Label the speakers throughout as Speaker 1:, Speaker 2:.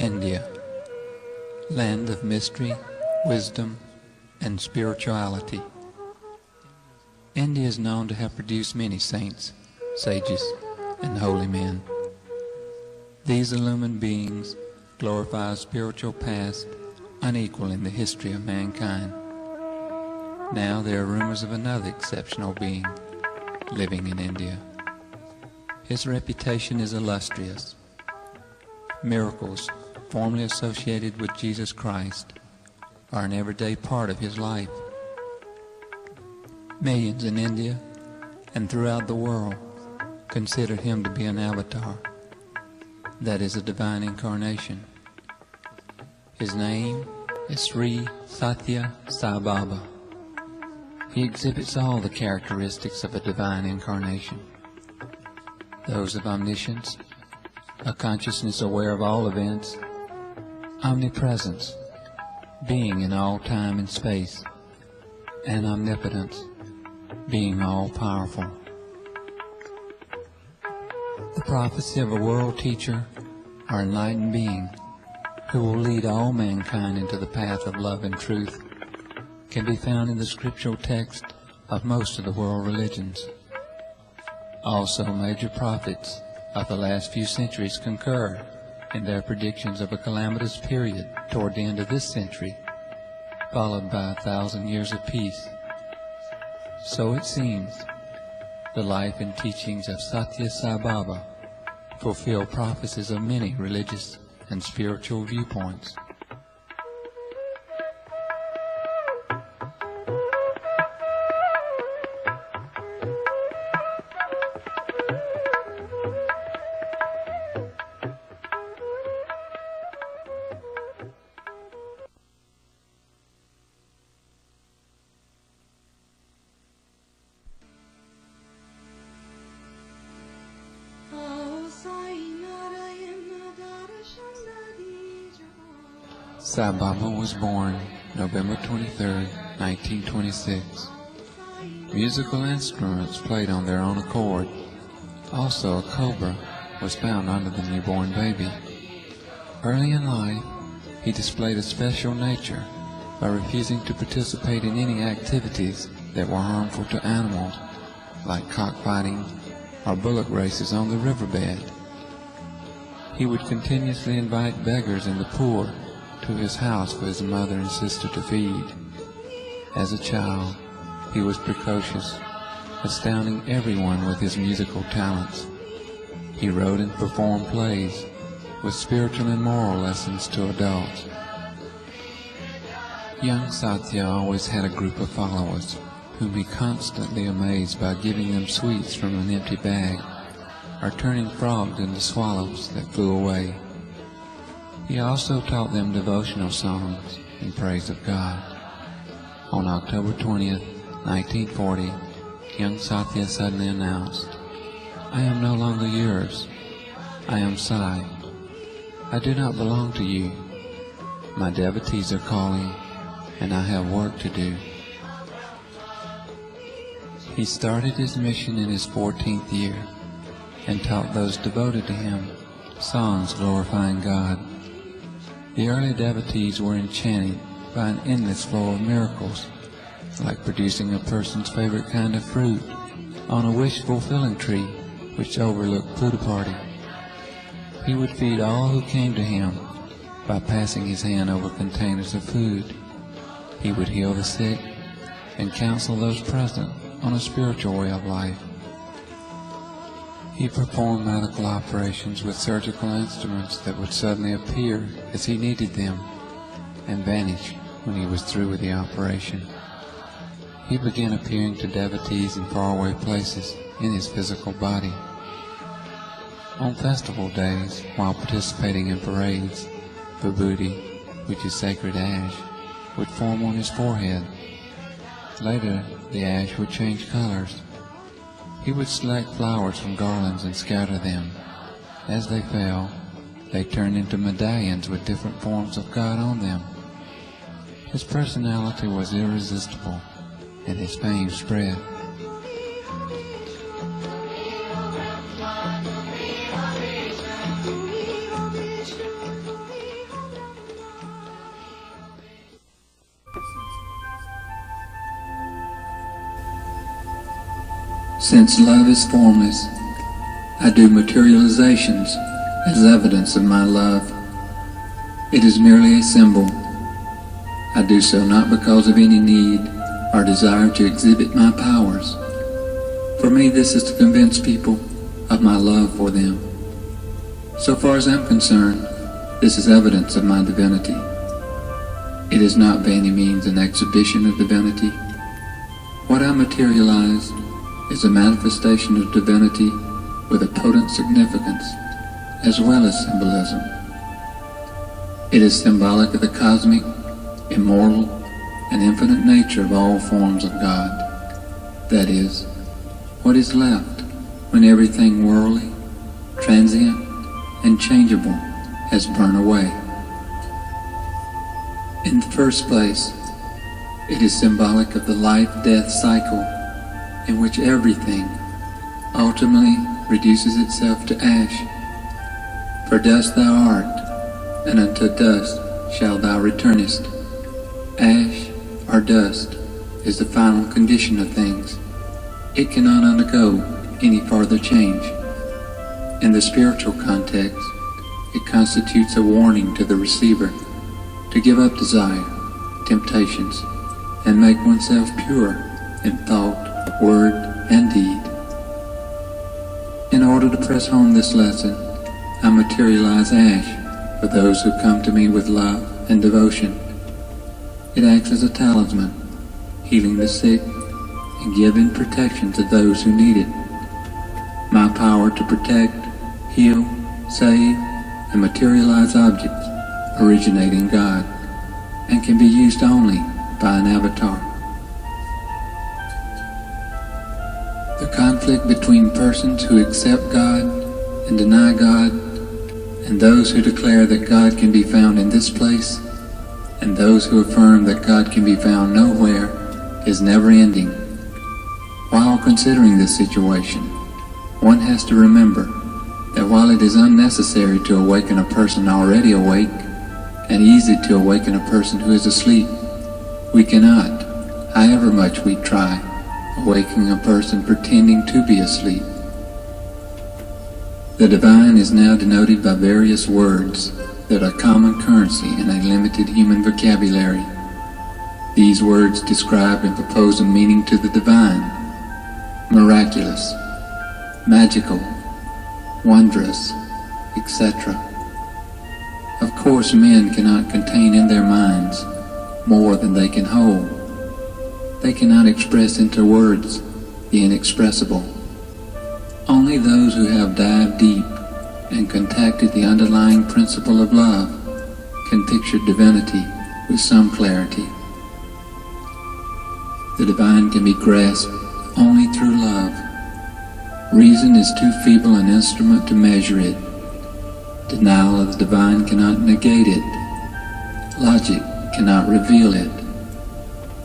Speaker 1: India, land of mystery, wisdom, and spirituality. India is known to have produced many saints, sages, and holy men. These illumined beings glorify a spiritual past unequal in the history of mankind. Now there are rumors of another exceptional being living in India. His reputation is illustrious. Miracles formerly associated with Jesus Christ are an everyday part of his life. Millions in India and throughout the world consider him to be an avatar, that is, a divine incarnation. His name is Sri Sathya Sai Baba. He exhibits all the characteristics of a divine incarnation, those of omniscience, a consciousness aware of all events, omnipresence, being in all time and space, and omnipotence, being all-powerful. The prophecy of a world teacher or enlightened being who will lead all mankind into the path of love and truth can be found in the scriptural text of most of the world religions. Also, major prophets of the last few centuries concur in their predictions of a calamitous period toward the end of this century, followed by 1,000 years of peace. So it seems, the life and teachings of Sathya Sai Baba fulfill prophecies of many religious and spiritual viewpoints. Sai Baba was born November 23, 1926. Musical instruments played on their own accord. Also, a cobra was found under the newborn baby. Early in life, he displayed a special nature by refusing to participate in any activities that were harmful to animals, like cockfighting or bullock races on the riverbed. He would continuously invite beggars and the poor to his house for his mother and sister to feed. As a child, he was precocious, astounding everyone with his musical talents. He wrote and performed plays with spiritual and moral lessons to adults. Young Sathya always had a group of followers whom he constantly amazed by giving them sweets from an empty bag or turning frogs into swallows that flew away. He also taught them devotional songs in praise of God. On October 20th, 1940, young Sathya suddenly announced, "I am no longer yours. I am Sai. I do not belong to you. My devotees are calling, and I have work to do." He started his mission in his 14th year and taught those devoted to him songs glorifying God. The early devotees were enchanted by an endless flow of miracles, like producing a person's favorite kind of fruit on a wish-fulfilling tree which overlooked Puttaparthi. He would feed all who came to him by passing his hand over containers of food. He would heal the sick and counsel those present on a spiritual way of life. He performed medical operations with surgical instruments that would suddenly appear as he needed them and vanish when he was through with the operation. He began appearing to devotees in faraway places in his physical body. On festival days, while participating in parades, vibhuti, which is sacred ash, would form on his forehead. Later, the ash would change colors. He would select flowers from garlands and scatter them. As they fell, they turned into medallions with different forms of God on them. His personality was irresistible, and his fame spread. Since love is formless, I do materializations as evidence of my love. It is merely a symbol. I do so not because of any need or desire to exhibit my powers. For me, this is to convince people of my love for them. So far as I'm concerned, this is evidence of my divinity. It is not by any means an exhibition of divinity. What I materialize is a manifestation of divinity with a potent significance as well as symbolism. It is symbolic of the cosmic, immortal, and infinite nature of all forms of God. That is, what is left when everything worldly, transient, and changeable has burned away. In the first place, it is symbolic of the life-death cycle in which everything ultimately reduces itself to ash. For dust thou art, and unto dust shalt thou returnest. Ash, or dust, is the final condition of things. It cannot undergo any further change. In the spiritual context, it constitutes a warning to the receiver to give up desire, temptations, and make oneself pure in thought, word, and deed. In order to press home this lesson, I materialize ash for those who come to me with love and devotion. It acts as a talisman, healing the sick and giving protection to those who need it. My power to protect, heal, save, and materialize objects originate in God and can be used only by an avatar. The conflict between persons who accept God and deny God, and those who declare that God can be found in this place, and those who affirm that God can be found nowhere, is never-ending. While considering this situation, one has to remember that while it is unnecessary to awaken a person already awake, and easy to awaken a person who is asleep, we cannot, however much we try, awaken a person pretending to be asleep. The divine is now denoted by various words that are common currency in a limited human vocabulary. These words describe and propose a meaning to the divine: miraculous, magical, wondrous, etc. Of course, men cannot contain in their minds more than they can hold. They cannot express into words the inexpressible. Only those who have dived deep and contacted the underlying principle of love can picture divinity with some clarity. The divine can be grasped only through love. Reason is too feeble an instrument to measure it. Denial of the divine cannot negate it. Logic cannot reveal it.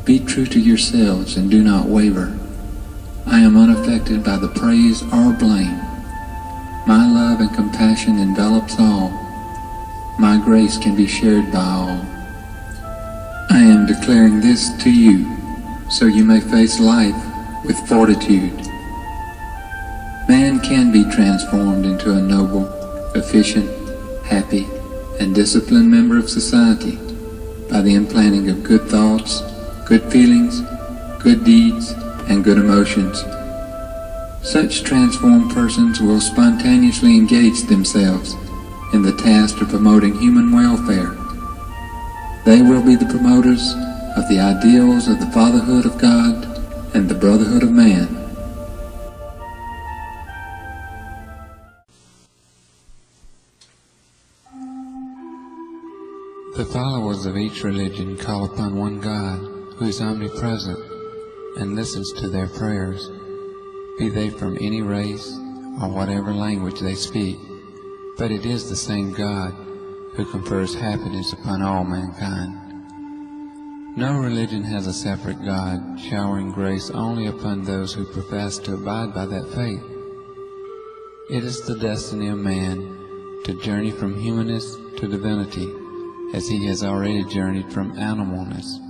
Speaker 1: Be true to yourselves and do not waver. I am unaffected by the praise or blame. My love and compassion envelops all. My grace can be shared by all. I am declaring this to you, so you may face life with fortitude. Man can be transformed into a noble, efficient, happy, and disciplined member of society by the implanting of good thoughts, good feelings, good deeds, and good emotions. Such transformed persons will spontaneously engage themselves in the task of promoting human welfare. They will be the promoters of the ideals of the fatherhood of God and the brotherhood of man. The followers of each religion call upon one God who is omnipresent and listens to their prayers, be they from any race or whatever language they speak. But it is the same God who confers happiness upon all mankind. No religion has a separate God, showering grace only upon those who profess to abide by that faith. It is the destiny of man to journey from humanness to divinity, as he has already journeyed from animalness.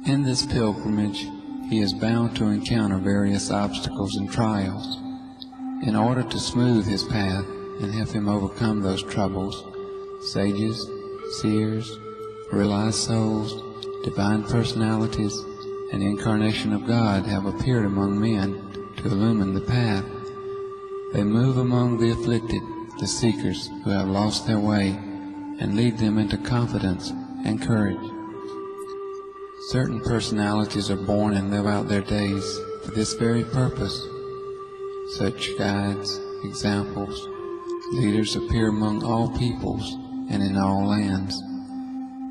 Speaker 1: In this pilgrimage, he is bound to encounter various obstacles and trials. In order to smooth his path and help him overcome those troubles, sages, seers, realized souls, divine personalities, and incarnation of God have appeared among men to illumine the path. They move among the afflicted, the seekers who have lost their way, and lead them into confidence and courage. Certain personalities are born and live out their days for this very purpose. Such guides, examples, leaders appear among all peoples and in all lands.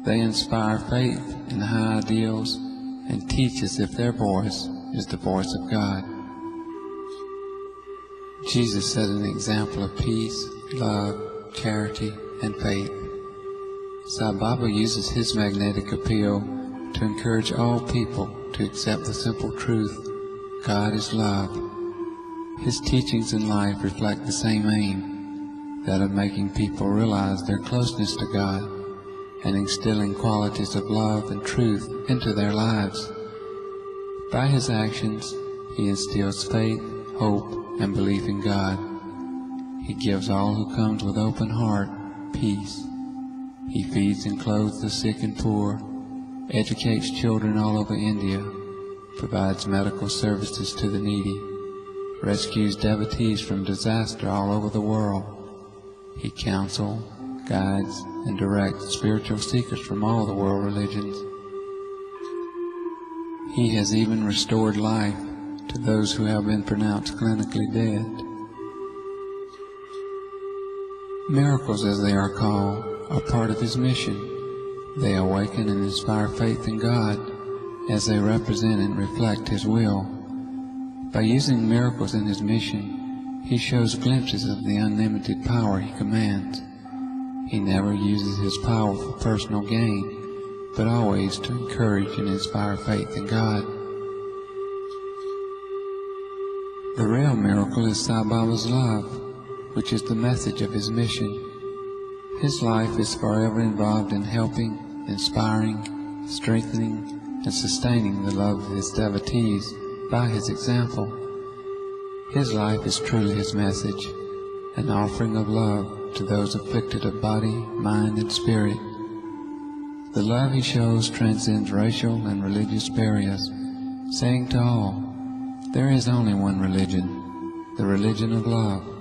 Speaker 1: They inspire faith in high ideals and teach as if their voice is the voice of God. Jesus set an example of peace, love, charity, and faith. Sai Baba uses his magnetic appeal to encourage all people to accept the simple truth, God is love. His teachings in life reflect the same aim, that of making people realize their closeness to God and instilling qualities of love and truth into their lives. By his actions, he instills faith, hope, and belief in God. He gives all who comes with open heart peace. He feeds and clothes the sick and poor, educates children all over India, provides medical services to the needy, rescues devotees from disaster all over the world. He counsels, guides, and directs spiritual seekers from all the world religions. He has even restored life to those who have been pronounced clinically dead. Miracles, as they are called, are part of his mission. They awaken and inspire faith in God as they represent and reflect his will. By using miracles in his mission, he shows glimpses of the unlimited power he commands. He never uses his power for personal gain, but always to encourage and inspire faith in God. The real miracle is Sai Baba's love, which is the message of his mission. His life is forever involved in helping, inspiring, strengthening, and sustaining the love of his devotees by his example. His life is truly his message, an offering of love to those afflicted of body, mind, and spirit. The love he shows transcends racial and religious barriers, saying to all, there is only one religion, the religion of love.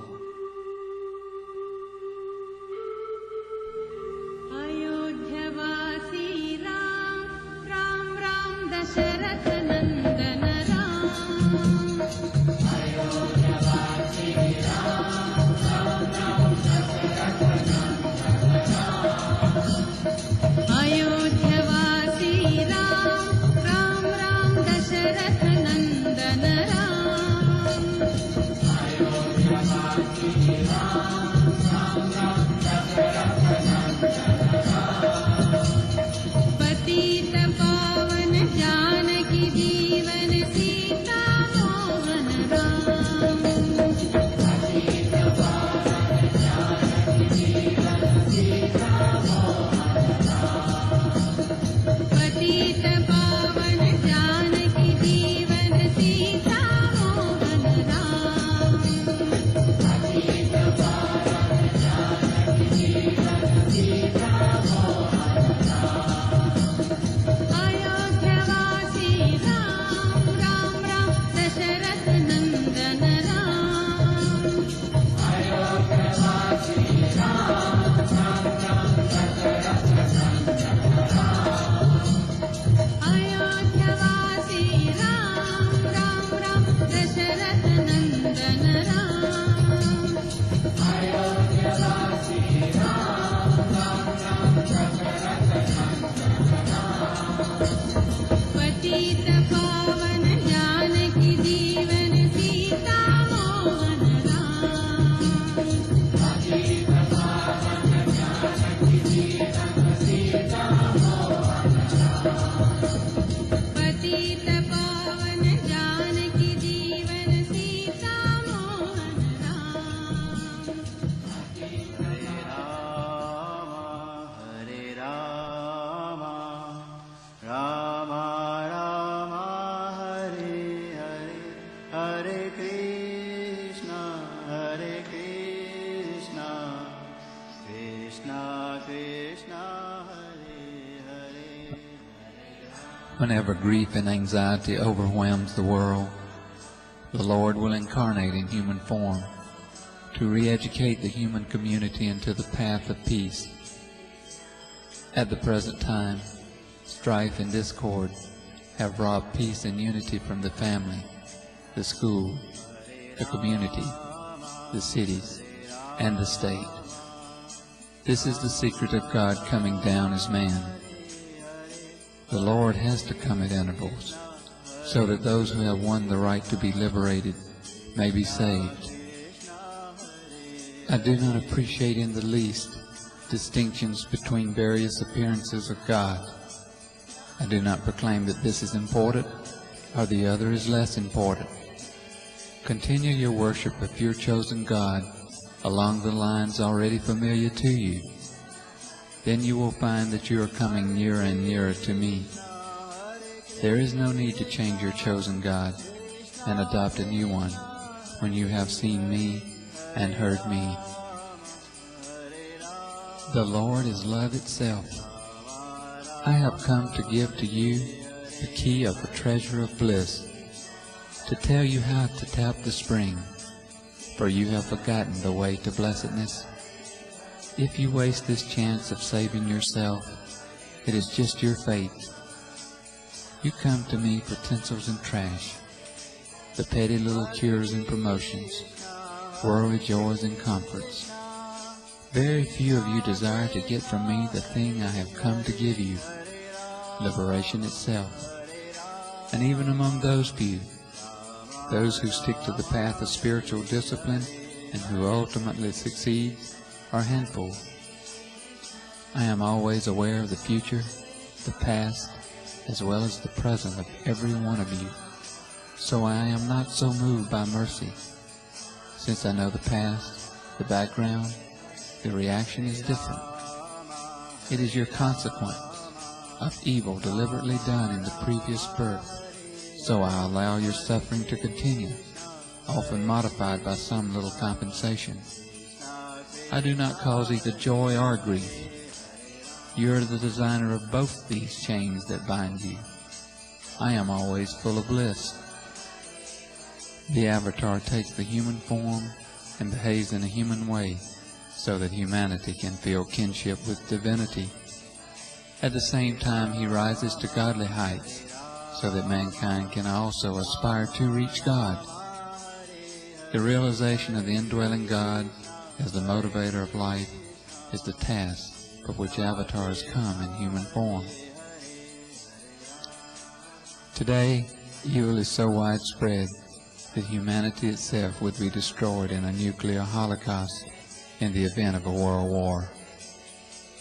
Speaker 1: Whenever grief and anxiety overwhelms the world, the Lord will incarnate in human form to re-educate the human community into the path of peace. At the present time, strife and discord have robbed peace and unity from the family, the school, the community, the cities, and the state. This is the secret of God coming down as man. The Lord has to come at intervals, so that those who have won the right to be liberated may be saved. I do not appreciate in the least distinctions between various appearances of God. I do not proclaim that this is important or the other is less important. Continue your worship of your chosen God along the lines already familiar to you. Then you will find that you are coming nearer and nearer to me. There is no need to change your chosen God and adopt a new one when you have seen me and heard me. The Lord is love itself. I have come to give to you the key of the treasure of bliss, to tell you how to tap the spring, for you have forgotten the way to blessedness. If you waste this chance of saving yourself, it is just your fate. You come to me for tinsels and trash, the petty little cures and promotions, worldly joys and comforts. Very few of you desire to get from me the thing I have come to give you, liberation itself. And even among those few, those who stick to the path of spiritual discipline and who ultimately succeed, are a handful. I am always aware of the future, the past, as well as the present of every one of you, so I am not so moved by mercy. Since I know the past, the background, the reaction is different. It is your consequence of evil deliberately done in the previous birth, so I allow your suffering to continue, often modified by some little compensation. I do not cause either joy or grief. You are the designer of both these chains that bind you. I am always full of bliss. The Avatar takes the human form and behaves in a human way so that humanity can feel kinship with divinity. At the same time, he rises to godly heights so that mankind can also aspire to reach God. The realization of the indwelling God as the motivator of life is the task for which avatars come in human form. Today, evil is so widespread that humanity itself would be destroyed in a nuclear holocaust in the event of a world war.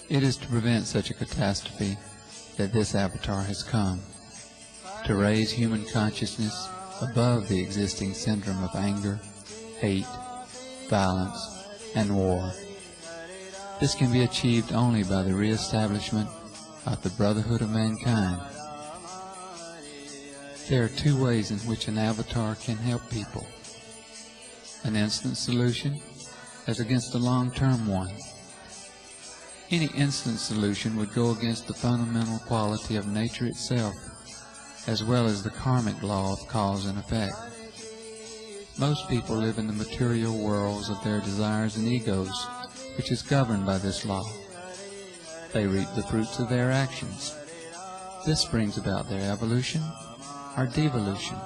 Speaker 1: It is to prevent such a catastrophe that this avatar has come, to raise human consciousness above the existing syndrome of anger, hate, violence, and war. This can be achieved only by the re-establishment of the brotherhood of mankind. There are two ways in which an avatar can help people: an instant solution as against a long-term one. Any instant solution would go against the fundamental quality of nature itself, as well as the karmic law of cause and effect. Most people live in the material worlds of their desires and egos, which is governed by this law. They reap the fruits of their actions. This brings about their evolution or devolution.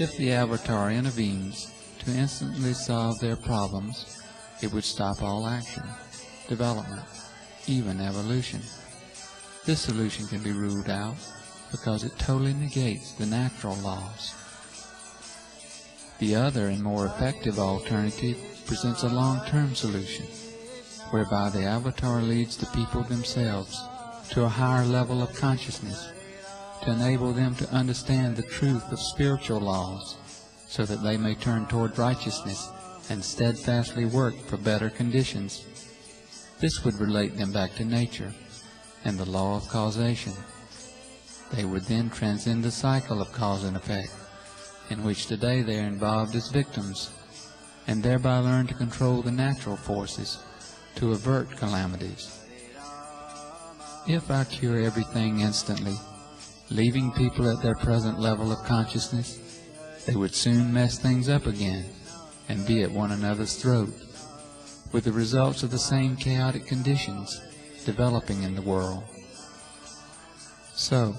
Speaker 1: If the avatar intervenes to instantly solve their problems, it would stop all action, development, even evolution. This solution can be ruled out because it totally negates the natural laws. The other and more effective alternative presents a long-term solution, whereby the avatar leads the people themselves to a higher level of consciousness, to enable them to understand the truth of spiritual laws, so that they may turn toward righteousness and steadfastly work for better conditions. This would relate them back to nature and the law of causation. They would then transcend the cycle of cause and effect, in which today they are involved as victims, and thereby learn to control the natural forces to avert calamities. If I cure everything instantly, leaving people at their present level of consciousness, they would soon mess things up again and be at one another's throat, with the results of the same chaotic conditions developing in the world. So,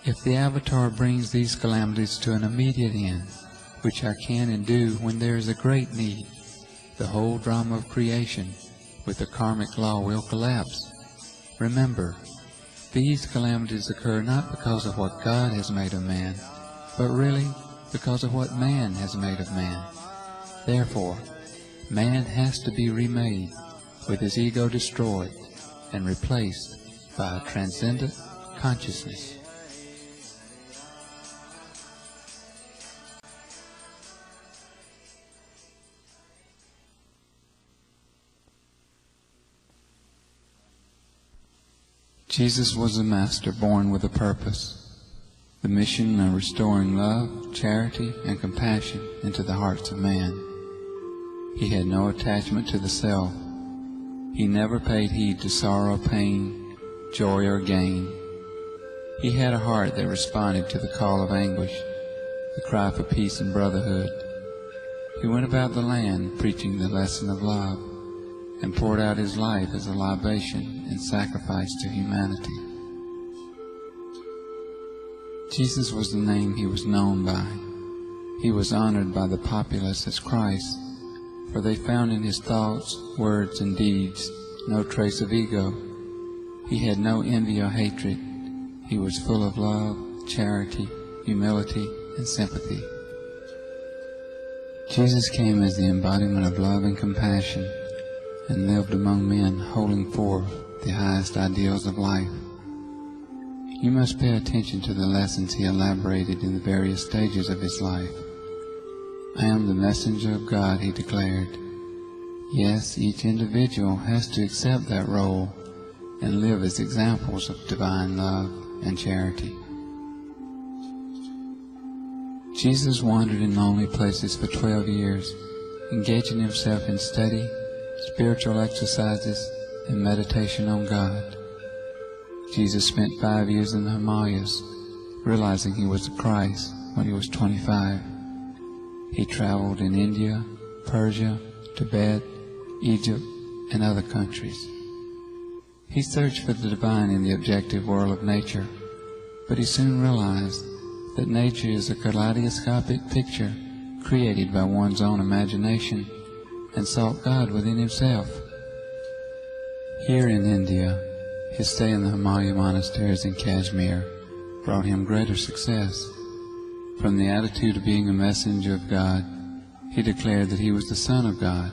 Speaker 1: if the Avatar brings these calamities to an immediate end, which I can and do when there is a great need, the whole drama of creation with the karmic law will collapse. Remember, these calamities occur not because of what God has made of man, but really because of what man has made of man. Therefore, man has to be remade, with his ego destroyed and replaced by a transcendent consciousness. Jesus was a master born with a purpose, the mission of restoring love, charity, and compassion into the hearts of man. He had no attachment to the self. He never paid heed to sorrow, pain, joy, or gain. He had a heart that responded to the call of anguish, the cry for peace and brotherhood. He went about the land preaching the lesson of love, and poured out his life as a libation and sacrifice to humanity. Jesus was the name he was known by. He was honored by the populace as Christ, for they found in his thoughts, words, and deeds no trace of ego. He had no envy or hatred. He was full of love, charity, humility, and sympathy. Jesus came as the embodiment of love and compassion, and lived among men holding forth the highest ideals of life. You must pay attention to the lessons he elaborated in the various stages of his life. I am the messenger of God, he declared. Yes, each individual has to accept that role and live as examples of divine love and charity. Jesus wandered in lonely places for 12 years, engaging himself in study, spiritual exercises, and meditation on God. Jesus spent 5 years in the Himalayas, realizing he was the Christ when he was 25. He traveled in India, Persia, Tibet, Egypt, and other countries. He searched for the divine in the objective world of nature, but he soon realized that nature is a kaleidoscopic picture created by one's own imagination, and sought God within himself. Here in India, his stay in the Himalaya monasteries in Kashmir brought him greater success. From the attitude of being a messenger of God, he declared that he was the Son of God.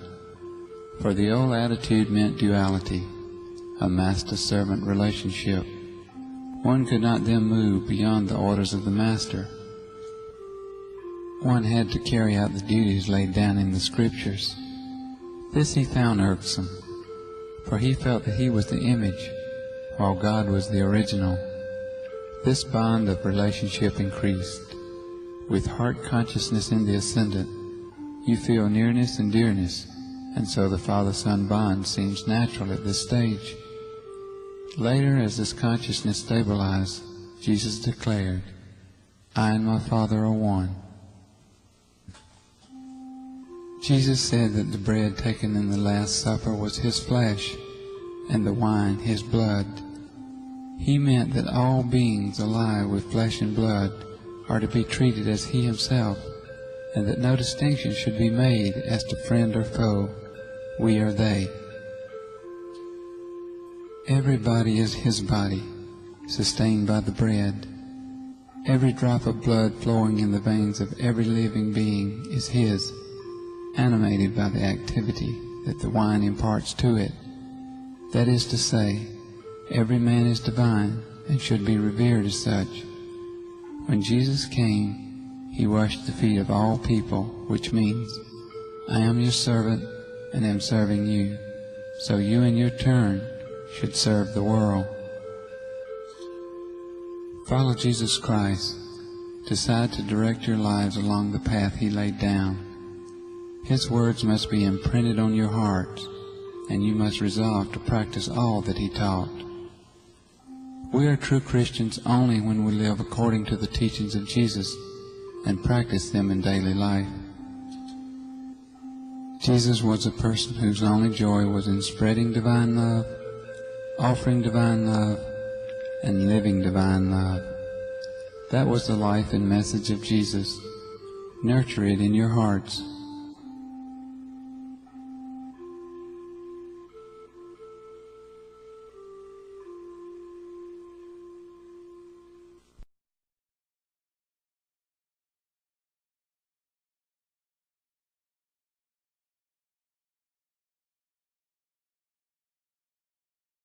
Speaker 1: For the old attitude meant duality, a master-servant relationship. One could not then move beyond the orders of the master. One had to carry out the duties laid down in the scriptures. This he found irksome, for he felt that he was the image, while God was the original. This bond of relationship increased. With heart consciousness in the ascendant, you feel nearness and dearness, and so the father-son bond seems natural at this stage. Later, as this consciousness stabilized, Jesus declared, "I and my Father are one." Jesus said that the bread taken in the Last Supper was his flesh, and the wine his blood. He meant that all beings alive with flesh and blood are to be treated as he himself, and that no distinction should be made as to friend or foe, we or they. Every body is his body, sustained by the bread. Every drop of blood flowing in the veins of every living being is his, animated by the activity that the wine imparts to it. That is to say, every man is divine and should be revered as such. When Jesus came, he washed the feet of all people, which means, I am your servant and am serving you, so you in your turn should serve the world. Follow Jesus Christ. Decide to direct your lives along the path he laid down. His words must be imprinted on your hearts, and you must resolve to practice all that he taught. We are true Christians only when we live according to the teachings of Jesus and practice them in daily life. Jesus was a person whose only joy was in spreading divine love, offering divine love, and living divine love. That was the life and message of Jesus. Nurture it in your hearts